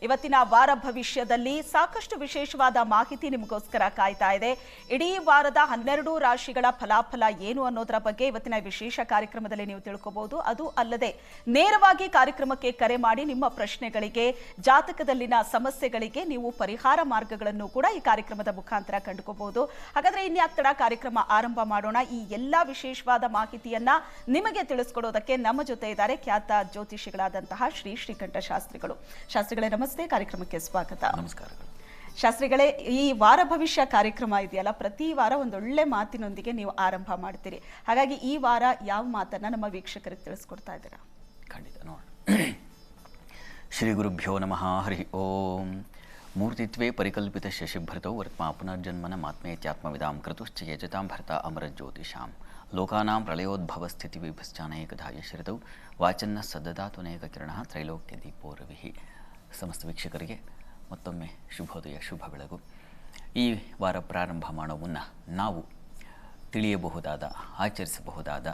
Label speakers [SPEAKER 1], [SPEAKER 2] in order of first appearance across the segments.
[SPEAKER 1] ಇವತ್ತಿನ ವಾರ ಭವಿಷ್ಯದಲ್ಲಿ ಸಾಕಷ್ಟು ವಿಶೇಷವಾದ ಮಾಹಿತಿ ನಿಮಗೋಸ್ಕರ ಕಾಯ್ತಾ ಇದೆ. ಇಡೀ ವಾರದ 12 ರಾಶಿಗಳ ಫಲಾಫಲ ಏನು ಅನ್ನೋದರ ಬಗ್ಗೆ ಇವತ್ತಿನ ವಿಶೇಷ ಕಾರ್ಯಕ್ರಮದಲ್ಲಿ ನೀವು ತಿಳ್ಕೋಬಹುದು. ಅದು ಅಲ್ಲದೆ ನೇರವಾಗಿ ಕಾರ್ಯಕ್ರಮಕ್ಕೆ ಕರೆ ಮಾಡಿ ನಿಮ್ಮ ಪ್ರಶ್ನೆಗಳಿಗೆ, ಜಾತಕದಲ್ಲಿನ ಸಮಸ್ಯೆಗಳಿಗೆ ನೀವು ಪರಿಹಾರ ಮಾರ್ಗಗಳನ್ನು ಕೂಡ ಈ ಕಾರ್ಯಕ್ರಮದ ಮುಖಾಂತರ ಕಂಡುಕೋಬಹುದು. ಹಾಗಾದ್ರೆ ಇನ್ಯಾಕ್ ತಡ, ಕಾರ್ಯಕ್ರಮ ಆರಂಭ ಮಾಡೋಣ. ಈ ಎಲ್ಲಾ ವಿಶೇಷವಾದ ಮಾಹಿತಿಯನ್ನ ನಿಮಗೆ ತಿಳಿಸ್ಕೊಡೋದಕ್ಕೆ ನಮ್ಮ ಜೊತೆ ಇದ್ದಾರೆ ಖ್ಯಾತ ಜ್ಯೋತಿಷಿಗಳಾದಂತಹ ಶ್ರೀಕಂಠ ಶಾಸ್ತ್ರಿಗಳು. ಶಾಸ್ತ್ರಿಗಳೇ ನಮಸ್ತೆ, ಕಾರ್ಯಕ್ರಮಕ್ಕೆ ಸ್ವಾಗತ.
[SPEAKER 2] ನಮಸ್ಕಾರಗಳು
[SPEAKER 1] ಶಾಸ್ತ್ರಿಗಳೇ. ಈ ವಾರ ಭವಿಷ್ಯ ಕಾರ್ಯಕ್ರಮ ಇದೆಯಲ್ಲ, ಪ್ರತಿ ವಾರ ಒಂದೊಳ್ಳೆ ಮಾತಿನೊಂದಿಗೆ ನೀವು ಆರಂಭ ಮಾಡ್ತೀರಿ. ಹಾಗಾಗಿ ಈ ವಾರ ಯಾವ ಮಾತನ್ನ ನಮ್ಮ ವೀಕ್ಷಕರಿಗೆ ತಿಳಿಸ್ಕೊಡ್ತಾ ಇದ್ದೀರಾ?
[SPEAKER 2] ಖಂಡಿತ ನೋಡೋಣ. ಶ್ರೀ ಗುರುಭ್ಯೋ ನಮಃ. ಹರಿ ಓಂ. ಮೂರ್ತಿತ್ವೇ ಪರಿಕಲ್ಪಿತ ಶಶಿಭೃತೌ ವರ್ತ್ಮಾ ಪುನರ್ಜನ್ಮನ ಮಾತ್ಮೇತ್ಯಾತ್ಮವಿದಾಂ ಕೃತುಶ್ಚ ಯಜತಾಂ ಭರತ ಅಮರಜ್ಯೋತಿಷಾಂ ಲೋಕಾನಾಂ ಪ್ರಳಯೋದ್ಭವ ಸ್ಥಿತಿ ವಿಭಶ್ಚಾನೇಕಧಾ ಯಶ್ರಿತೌ ವಾಚನ್ನ ಸದ್ದದಾತುನೇಕ ಕಿರಣಃ ತ್ರೈಲೋಕ್ಯ ದೀಪೋ ರವಿಃ. ಸಮಸ್ತ ವೀಕ್ಷಕರಿಗೆ ಮತ್ತೊಮ್ಮೆ ಶುಭೋದಯ, ಶುಭ ಬೆಳಗು. ಈ ವಾರ ಪ್ರಾರಂಭ ಮಾಡೋ ಮುನ್ನ ನಾವು ತಿಳಿಯಬಹುದಾದ, ಆಚರಿಸಬಹುದಾದ,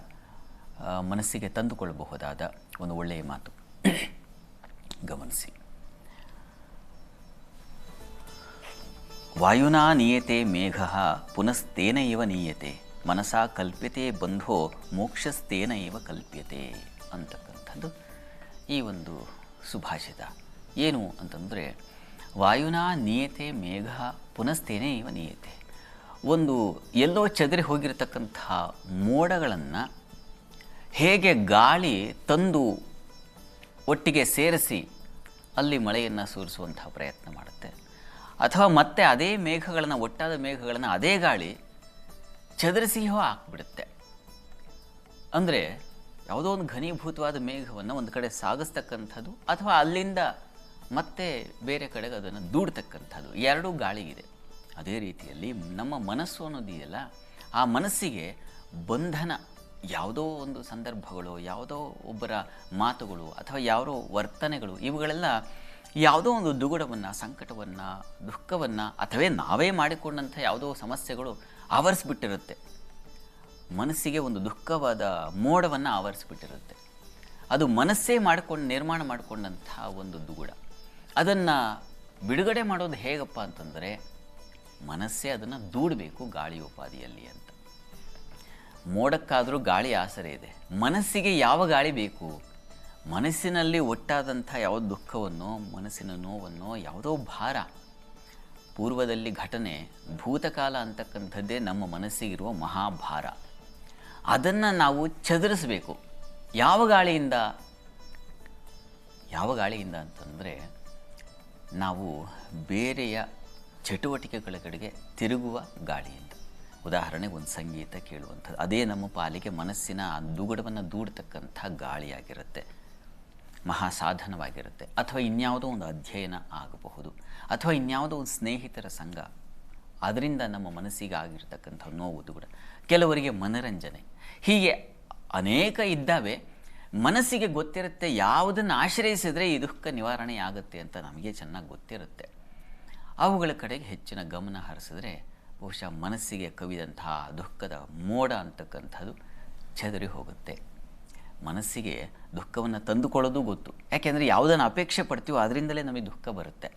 [SPEAKER 2] ಮನಸ್ಸಿಗೆ ತಂದುಕೊಳ್ಳಬಹುದಾದ ಒಂದು ಒಳ್ಳೆಯ ಮಾತು ಗಮನಿಸಿ. ವಾಯುನಾ ನೀಯತೆ ಮೇಘ ಪುನಸ್ತೇನ ಇವ ನೀಯತೆ ಮನಸಾ ಕಲ್ಪ್ಯತೆ ಬಂಧೋ ಮೋಕ್ಷಸ್ತೇನ ಇವ ಕಲ್ಪ್ಯತೆ ಅಂತಕ್ಕಂಥದ್ದು ಈ ಒಂದು ಸುಭಾಷಿತ. ಏನು ಅಂತಂದರೆ, ವಾಯುನಾ ನೀಯತೆ ಮೇಘ ಪುನಸ್ತೇನೆ ಇವ ನೀಯತೆ. ಒಂದು ಎಲ್ಲೋ ಚದರಿ ಹೋಗಿರತಕ್ಕಂಥ ಮೋಡಗಳನ್ನು ಹೇಗೆ ಗಾಳಿ ತಂದು ಒಟ್ಟಿಗೆ ಸೇರಿಸಿ ಅಲ್ಲಿ ಮಳೆಯನ್ನು ಸುರಿಸುವಂತಹ ಪ್ರಯತ್ನ ಮಾಡುತ್ತೆ, ಅಥವಾ ಮತ್ತೆ ಅದೇ ಮೇಘಗಳನ್ನು, ಒಟ್ಟಾದ ಮೇಘಗಳನ್ನು ಅದೇ ಗಾಳಿ ಚದರಿಸಿಯೋ ಹಾಕ್ಬಿಡುತ್ತೆ. ಅಂದರೆ ಯಾವುದೋ ಒಂದು ಘನೀಭೂತವಾದ ಮೇಘವನ್ನು ಒಂದು ಕಡೆ ಸಾಗಿಸ್ತಕ್ಕಂಥದ್ದು, ಅಥವಾ ಅಲ್ಲಿಂದ ಮತ್ತೆ ಬೇರೆ ಕಡೆಗೆ ಅದನ್ನು ದೂಡ್ತಕ್ಕಂಥದ್ದು, ಎರಡೂ ಗಾಳಿಗಿದೆ. ಅದೇ ರೀತಿಯಲ್ಲಿ ನಮ್ಮ ಮನಸ್ಸು ಅನ್ನೋದಿದೆಯಲ್ಲ, ಆ ಮನಸ್ಸಿಗೆ ಬಂಧನ, ಯಾವುದೋ ಒಂದು ಸಂದರ್ಭಗಳು, ಯಾವುದೋ ಒಬ್ಬರ ಮಾತುಗಳು ಅಥವಾ ಯಾವುದೋ ವರ್ತನೆಗಳು, ಇವುಗಳೆಲ್ಲ ಯಾವುದೋ ಒಂದು ದುಗುಡವನ್ನು, ಸಂಕಟವನ್ನು, ದುಃಖವನ್ನು, ಅಥವಾ ನಾವೇ ಮಾಡಿಕೊಂಡಂಥ ಯಾವುದೋ ಸಮಸ್ಯೆಗಳು ಆವರಿಸ್ಬಿಟ್ಟಿರುತ್ತೆ. ಮನಸ್ಸಿಗೆ ಒಂದು ದುಃಖವಾದ ಮೋಡವನ್ನು ಆವರಿಸ್ಬಿಟ್ಟಿರುತ್ತೆ. ಅದು ಮನಸ್ಸೇ ನಿರ್ಮಾಣ ಮಾಡಿಕೊಂಡಂಥ ಒಂದು ದುಗುಡ. ಅದನ್ನು ಬಿಡುಗಡೆ ಮಾಡೋದು ಹೇಗಪ್ಪ ಅಂತಂದರೆ, ಮನಸ್ಸೇ ಅದನ್ನು ದೂಡಬೇಕು ಗಾಳಿ ಉಪಾದಿಯಲ್ಲಿ ಅಂತ. ಮೋಡಕ್ಕಾದರೂ ಗಾಳಿ ಆಸರೆ ಇದೆ, ಮನಸ್ಸಿಗೆ ಯಾವ ಗಾಳಿ ಬೇಕು? ಮನಸ್ಸಿನಲ್ಲಿ ಒಟ್ಟಾದಂಥ ಯಾವುದೋ ದುಃಖವನ್ನು, ಮನಸ್ಸಿನ ನೋವನ್ನು, ಯಾವುದೋ ಭಾರ, ಪೂರ್ವದಲ್ಲಿ ಘಟನೆ, ಭೂತಕಾಲ ಅಂತಕ್ಕಂಥದ್ದೇ ನಮ್ಮ ಮನಸ್ಸಿಗಿರುವ ಮಹಾಭಾರ. ಅದನ್ನು ನಾವು ಚದುರಿಸಬೇಕು. ಯಾವ ಗಾಳಿಯಿಂದ ಅಂತಂದರೆ, ನಾವು ಬೇರೆಯ ಚಟುವಟಿಕೆಗಳ ಕಡೆಗೆ ತಿರುಗುವ ಗಾಳಿಯಿಂದ. ಉದಾಹರಣೆಗೆ ಒಂದು ಸಂಗೀತ ಕೇಳುವಂಥದ್ದು, ಅದೇ ನಮ್ಮ ಪಾಲಿಗೆ ಮನಸ್ಸಿನ ಆ ದುಗುಡವನ್ನು ದೂಡ್ತಕ್ಕಂಥ ಗಾಳಿಯಾಗಿರುತ್ತೆ, ಮಹಾಸಾಧನವಾಗಿರುತ್ತೆ. ಅಥವಾ ಇನ್ಯಾವುದೋ ಒಂದು ಅಧ್ಯಯನ ಆಗಬಹುದು, ಅಥವಾ ಇನ್ಯಾವುದೋ ಒಂದು ಸ್ನೇಹಿತರ ಸಂಘ, ಅದರಿಂದ ನಮ್ಮ ಮನಸ್ಸಿಗೆ ಆಗಿರ್ತಕ್ಕಂಥ ನೋವು, ದುಗುಡ. ಕೆಲವರಿಗೆ ಮನರಂಜನೆ, ಹೀಗೆ ಅನೇಕ ಇದ್ದಾವೆ. ಮನಸ್ಸಿಗೆ ಗೊತ್ತಿರುತ್ತೆ ಯಾವುದನ್ನು ಆಶ್ರಯಿಸಿದರೆ ಈ ದುಃಖ ನಿವಾರಣೆ ಆಗುತ್ತೆ ಅಂತ ನಮಗೆ ಚೆನ್ನಾಗಿ ಗೊತ್ತಿರುತ್ತೆ. ಅವುಗಳ ಕಡೆಗೆ ಹೆಚ್ಚಿನ ಗಮನ ಹರಿಸಿದ್ರೆ ಬಹುಶಃ ಮನಸ್ಸಿಗೆ ಕವಿದಂತಹ ದುಃಖದ ಮೋಡ ಅಂತಕ್ಕಂಥದ್ದು ಚದರಿ ಹೋಗುತ್ತೆ. ಮನಸ್ಸಿಗೆ ದುಃಖವನ್ನು ತಂದುಕೊಳ್ಳೋದು ಗೊತ್ತು, ಯಾಕೆಂದರೆ ಯಾವುದನ್ನು ಅಪೇಕ್ಷೆ ಪಡ್ತೀವೋ ಅದರಿಂದಲೇ ನಮಗೆ ದುಃಖ ಬರುತ್ತೆ.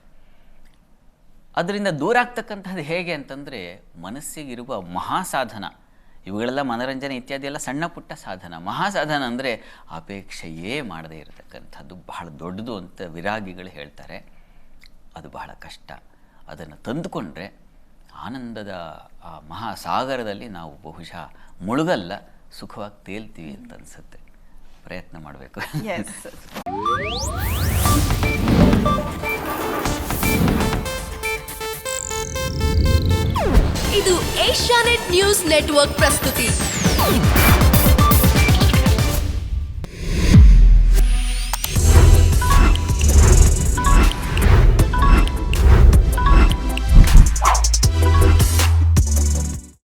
[SPEAKER 2] ಅದರಿಂದ ದೂರ ಆಗ್ತಕ್ಕಂಥದ್ದು ಹೇಗೆ ಅಂತಂದರೆ, ಮನಸ್ಸಿಗಿರುವ ಮಹಾಸಾಧನ, ಇವುಗಳೆಲ್ಲ ಮನರಂಜನೆ ಇತ್ಯಾದಿ ಎಲ್ಲ ಸಣ್ಣ ಪುಟ್ಟ ಸಾಧನ. ಮಹಾಸಾಧನ ಅಂದರೆ ಅಪೇಕ್ಷೆಯೇ ಮಾಡದೇ ಇರತಕ್ಕಂಥದ್ದು, ಬಹಳ ದೊಡ್ಡದು ಅಂತ ವಿರಾಗಿಗಳು ಹೇಳ್ತಾರೆ. ಅದು ಬಹಳ ಕಷ್ಟ. ಅದನ್ನು ತಂದುಕೊಂಡ್ರೆ ಆನಂದದ ಆ ಮಹಾಸಾಗರದಲ್ಲಿ ನಾವು ಬಹುಶಃ ಮುಳುಗಲ್ಲ, ಸುಖವಾಗಿ ತೇಲ್ತೀವಿ ಅಂತ ಅನಿಸುತ್ತೆ. ಪ್ರಯತ್ನ ಮಾಡಬೇಕು.
[SPEAKER 3] ಇದು ಏಷ್ಯಾನೆಟ್ ನ್ಯೂಸ್ ನೆಟ್ವರ್ಕ್ ಪ್ರಸ್ತುತಿ.